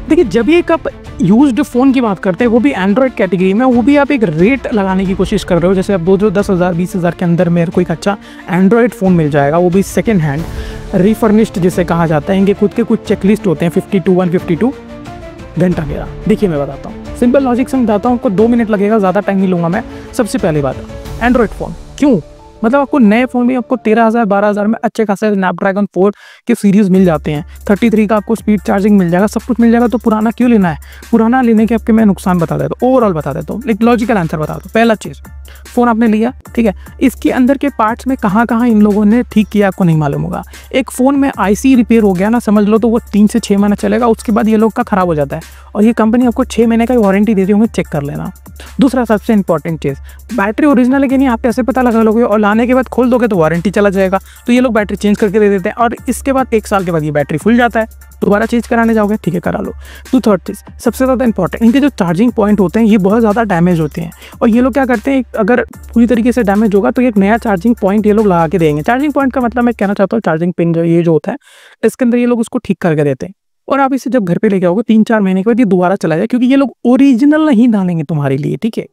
देखिए जब भी एक आप यूज्ड फ़ोन की बात करते हैं, वो भी एंड्रॉयड कैटेगरी में, वो भी आप एक रेट लगाने की कोशिश कर रहे हो, जैसे आप दो 10,000 20,000 के अंदर मेरे को एक अच्छा एंड्रॉयड फ़ोन मिल जाएगा, वो भी सेकेंड हैंड रिफर्निश्ड जिसे कहा जाता है। इनके खुद के कुछ चेकलिस्ट होते हैं 152 घंटा मेरा। देखिए मैं बताता हूँ, सिंपल लॉजिक से बताता हूँ, आपको 2 मिनट लगेगा, ज़्यादा टाइम नहीं लूँगा मैं। सबसे पहली बात, एंड्रॉयड फ़ोन क्यों, मतलब आपको नए फ़ोन भी आपको 13,000 12,000 में अच्छे खासे स्नैपड्रैगन 4 के सीरीज़ मिल जाते हैं। 33 का आपको स्पीड चार्जिंग मिल जाएगा, सब कुछ मिल जाएगा, तो पुराना क्यों लेना है? पुराना लेने के आपके मैं नुकसान बता देता हूँ, ओवरऑल बता देता हूँ, एक लॉजिकल आंसर बता दो। पहला चीज़, फ़ोन आपने लिया, ठीक है, इसके अंदर के पार्ट्स में कहाँ कहाँ इन लोगों ने ठीक किया आपको नहीं मालूम होगा। एक फ़ोन में IC रिपेयर हो गया ना, समझ लो, तो वो 3 से 6 महीना चलेगा, उसके बाद ये लोग का ख़राब हो जाता है, और ये कंपनी आपको 6 महीने का वारंटी देती होंगे, चेक कर लेना। दूसरा सबसे इंपॉर्टेंट चीज़, बैटरी ओरिजिनल है कि नहीं आप कैसे पता लगा लोगे, और लाने के बाद खोल दोगे तो वारंटी चला जाएगा, तो ये लोग बैटरी चेंज करके दे देते हैं, और इसके बाद 1 साल के बाद ये बैटरी फुल जाता है, दोबारा चेंज कराने जाओगे, ठीक है करा लो। तो थर्ड चीज़ सबसे ज़्यादा इंपॉर्टेंट, इनके जो चार्जिंग पॉइंट होते हैं ये बहुत ज़्यादा डैमेज होते हैं, और ये लोग क्या करते हैं, अगर पूरी तरीके से डैमेज होगा तो एक नया चार्जिंग पॉइंट ये लोग लगा के देंगे। चार्जिंग पॉइंट का मतलब मैं कहना चाहता हूँ, चार्जिंग पिन जो होता है, इसके अंदर ये लोग उसको ठीक करके देते हैं, और आप इसे जब घर पे लेके आओगे 3-4 महीने के बाद ये दोबारा चला जाए, क्योंकि ये लोग ओरिजिनल नहीं डालेंगे तुम्हारे लिए, ठीक है।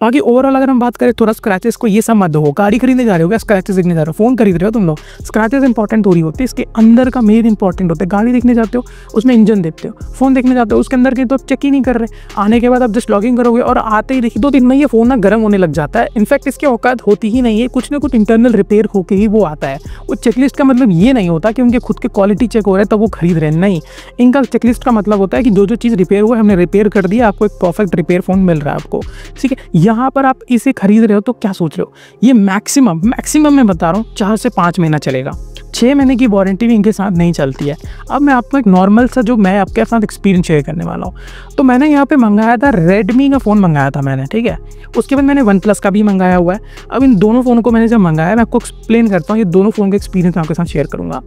बाकी ओवरऑल अगर हम बात करें, थोड़ा स्क्रैचेस को ये सब मत हो, गाड़ी खरीदने जा रहे हो क्या स्क्रैचेस देखने जा रहे हो, फोन खरीद रहे हो तुम लोग, स्क्रैचेस इंपॉर्टेंट थोड़ी होती है, इसके अंदर का मेन इंपॉर्टेंट होता है। गाड़ी देखने जाते हो उसमें इंजन देखते हो, फोन देखने जाते हो उसके अंदर के तो चेक ही नहीं कर रहे, आने के बाद आप जस्ट लॉगिंग करोगे और आते ही देखिए 2 दिन में ये फोन ना गर्म होने लग जाता है। इनफैक्ट इसकी औकात होती ही नहीं है, कुछ ना कुछ इंटरनल रिपेयर होकर ही वो आता है। वो चेकलिस्ट का मतलब ये नहीं होता कि उनके खुद के क्वालिटी चेक हो रहा है तब वो खरीद रहे हैं, नहीं, इनका चेकलिस्ट का मतलब होता है कि जो चीज़ रिपेयर हुआ है हमने रिपेयर कर दिया, आपको एक परफेक्ट रिपेयर फोन मिल रहा है आपको, ठीक है। यहाँ पर आप इसे खरीद रहे हो तो क्या सोच रहे हो, ये मैक्सिमम मैं बता रहा हूँ 4 से 5 महीना चलेगा, 6 महीने की वारंटी भी इनके साथ नहीं चलती है। अब मैं आपको एक नॉर्मल सा जो मैं आपके साथ एक्सपीरियंस शेयर करने वाला हूँ। तो मैंने यहाँ पे मंगाया था रेडमी का फ़ोन मंगाया था मैंने, ठीक है। उसके बाद मैंने OnePlus का भी मंगाया हुआ है। अब इन दोनों फ़ोन को मैंने जब मंगाया, मैं आपको एक्सप्लेन करता हूँ, ये दोनों फ़ोन का एक्सपीरियंस आपके साथ शेयर करूँगा।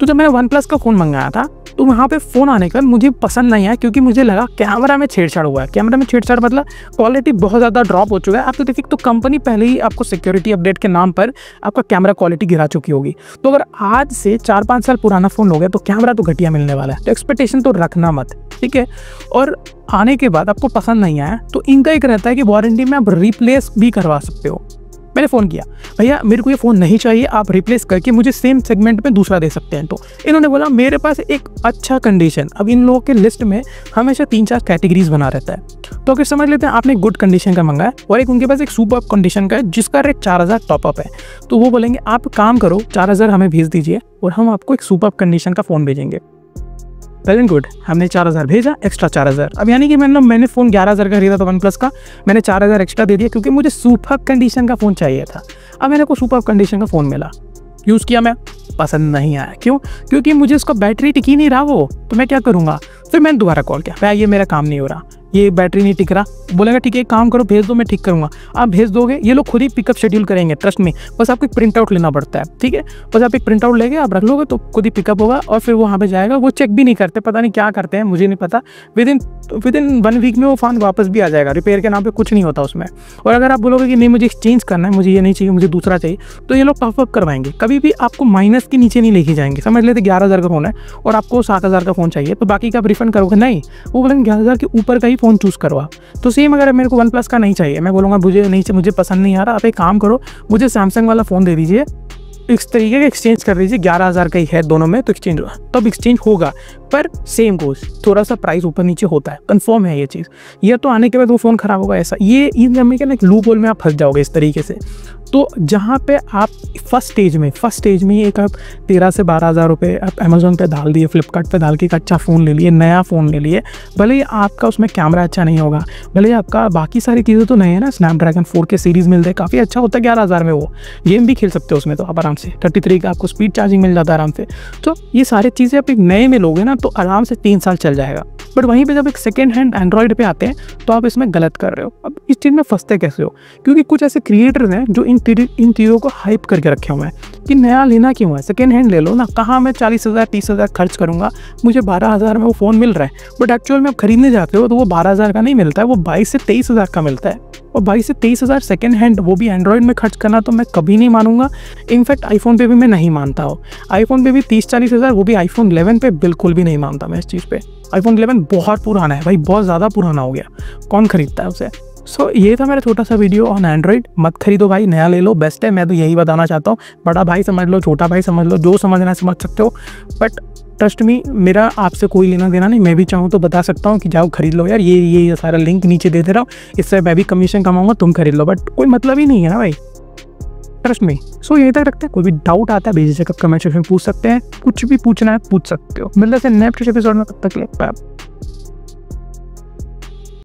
तो जब मैंने OnePlus का फ़ोन मंगाया था तो वहाँ पे फ़ोन आने का मुझे पसंद नहीं आया, क्योंकि मुझे लगा कैमरा में छेड़छाड़ हुआ है। कैमरा में छेड़छाड़ मतलब क्वालिटी बहुत ज़्यादा ड्रॉप हो चुका है। आप तो देखिए, तो कंपनी पहले ही आपको सिक्योरिटी अपडेट के नाम पर आपका कैमरा क्वालिटी गिरा चुकी होगी। तो अगर आज से 4-5 साल पुराना फ़ोन हो गया तो कैमरा तो घटिया मिलने वाला है, तो एक्सपेक्टेशन तो रखना मत, ठीक है। और आने के बाद आपको पसंद नहीं आया तो इनका एक रहता है कि वारंटी में आप रिप्लेस भी करवा सकते हो। मैंने फ़ोन किया, भैया मेरे को ये फ़ोन नहीं चाहिए, आप रिप्लेस करके मुझे सेम सेगमेंट में दूसरा दे सकते हैं। तो इन्होंने बोला मेरे पास एक अच्छा कंडीशन, अब इन लोगों के लिस्ट में हमेशा 3-4 कैटेगरीज बना रहता है। तो अगर समझ लेते हैं आपने गुड कंडीशन का मंगाया और एक उनके पास एक सुपर कंडीशन का है जिसका रेट 4,000 टॉपअप है, तो वो बोलेंगे आप काम करो 4,000 हमें भेज दीजिए और हम आपको एक सुपर कंडीशन का फ़ोन भेजेंगे। वेल एंड गुड, हमने 4,000 भेजा, एक्स्ट्रा 4,000। अब यानी कि मैंने फ़ोन 11,000 का खरीदा था OnePlus का, मैंने 4,000 एक्स्ट्रा दे दिया क्योंकि मुझे सुपर कंडीशन का फ़ोन चाहिए था। अब मेरे को सुपर कंडीशन का फ़ोन मिला, यूज़ किया, मैं पसंद नहीं आया। क्यों? क्योंकि मुझे उसका बैटरी टिक ही नहीं रहा वो, तो मैं क्या करूँगा। फिर मैंने दोबारा कॉल किया, भैया ये मेरा काम नहीं हो रहा, ये बैटरी नहीं टिक रहा। बोलेगा ठीक है एक काम करो, भेज दो, मैं ठीक करूँगा। आप भेज दोगे, ये लोग खुद ही पिकअप शेड्यूल करेंगे, ट्रस्ट में। बस आपको एक प्रिंट आउट लेना पड़ता है, ठीक है। बस आप एक प्रिंट आउट लेके आप रख लोगे तो खुद ही पिकअप होगा और फिर वो वहाँ पे जाएगा। वो चेक भी नहीं करते, पता नहीं क्या करते हैं, मुझे नहीं पता। विद इन 1 वीक में वो फ़ोन वापस भी आ जाएगा, रिपेयर के नाम पे कुछ नहीं होता उसमें। और अगर आप बोलोगे कि नहीं मुझे एक्सचेंज करना है, मुझे ये नहीं चाहिए, मुझे दूसरा चाहिए, तो ये लोग टॉपअप करवाएंगे, कभी भी आपको माइनस के नीचे नहीं लेके जाएंगे। समझ लेते 11,000 का फ़ोन है और आपको 7,000 का फ़ोन चाहिए, तो बाकी का आप रिफंड करोगे नहीं, वो बोलेंगे 11,000 के ऊपर का ही फ़ोन चूज़ करवा। तो सेम अगर मेरे को OnePlus का नहीं चाहिए, मैं बोलूँगा मुझे पसंद नहीं आ रहा, आप एक काम करो मुझे सैमसंग वाला फ़ोन दे दीजिए, इस तरीके का एक्सचेंज कर दीजिए, 11,000 का ही है दोनों में, तो एक्सचेंज होगा, तब एक्सचेंज होगा, पर सेम गोज, थोड़ा सा प्राइस ऊपर नीचे होता है, कंफर्म है ये चीज़। ये तो आने के बाद वो फ़ोन ख़राब होगा, ऐसा ये इन एक लूप होल में आप फंस जाओगे इस तरीके से। तो जहाँ पे आप फर्स्ट स्टेज में एक आप 13 से 12,000 रुपये आप अमेज़ोन पे डाल दिए, फ्लिपकार्ट पे डाल के एक अच्छा फ़ोन ले लिए, नया फ़ोन ले लिए, भले ही आपका उसमें कैमरा अच्छा नहीं होगा, भले ही आपका बाकी सारी चीज़ें तो नहीं है ना, स्नैपड्रैगन 4 के सीरीज़ मिलते हैं, काफ़ी अच्छा होता है 11,000 में, वो गेम भी खेल सकते हो उसमें तो आप आराम से, 33 का आपको स्पीड चार्जिंग मिल जाता है आराम से। तो ये सारी चीज़ें आप एक नए में लोगे ना तो आराम से 3 साल चल जाएगा। बट वहीं पे जब एक सेकेंड हैंड एंड्रॉयड पे आते हैं तो आप इसमें गलत कर रहे हो। अब इस चीज़ में फंसते कैसे हो? क्योंकि कुछ ऐसे क्रिएटर्स हैं जो इन चीज़ों को हाइप करके रखे हुए हैं कि नया लेना क्यों है, सेकेंड हैंड ले लो ना, कहाँ मैं 40,000 30,000 खर्च करूँगा, मुझे 12,000 में वो फ़ोन मिल रहा है। बट एक्चुअल में आप खरीदने जाते हो तो वो 12,000 का नहीं मिलता है, वो 22 से 23,000 का मिलता है। और 22 से 23,000 सेकेंड हैंड, वो भी एंड्रॉयड में खर्च करना तो मैं कभी नहीं मानूंगा। इनफैक्ट आईफोन पे भी मैं नहीं मानता हूँ। आईफोन पे भी 30-40 हज़ार, वो भी आईफोन 11 पे बिल्कुल भी नहीं मानता मैं इस चीज़ पे। आईफोन 11 बहुत पुराना है भाई, बहुत ज़्यादा पुराना हो गया, कौन खरीदता है उसे। सो ये था मेरा छोटा सा वीडियो ऑन एंड्रॉइड। मत खरीदो भाई, नया ले लो, बेस्ट है। मैं तो यही बताना चाहता हूँ। बड़ा भाई समझ लो, छोटा भाई समझ लो, जो समझना है समझ सकते हो, बट ट्रस्ट मी, मेरा आपसे कोई लेना देना नहीं। मैं भी चाहूँ तो बता सकता हूँ कि जाओ खरीद लो यार, ये सारा लिंक नीचे दे रहा हूँ, इससे मैं भी कमीशन कमाऊँगा, तुम खरीद लो, बट कोई मतलब ही नहीं है ना भाई, ट्रस्ट मी। सो यहीं तक रखते हैं। कोई भी डाउट आता है बेझिझक कमेंट सेक्शन में पूछ सकते हैं, कुछ भी पूछना है पूछ सकते हो। मिलते हैं नेक्स्ट एपिसोड में, तब तक के लिए बाय।